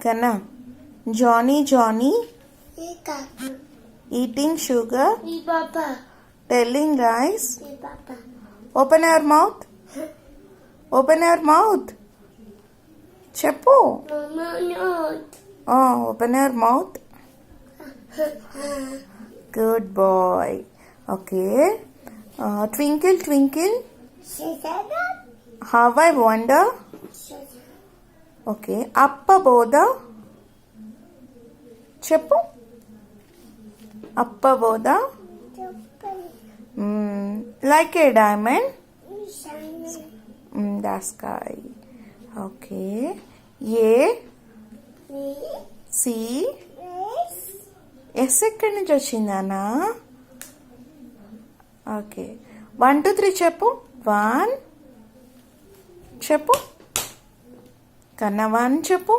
కన్నా Johnny Johnny Papa. eating sugar, Papa. telling lies. Papa. Open your mouth. Open your mouth. చెప్పు. Mama, no. Open your mouth. Good boy. Okay. Twinkle twinkle, She said that. how I wonder. Okay. అప్ప బోధ చెప్పు. అప్ప బోధ. Like a diamond. The sky. Okay. A C S ఎక్కడి నుంచి వచ్చిందనా? Okay 1 2 3 చెప్పు. 1 చెప్పు కన్నా 1 చెప్పు.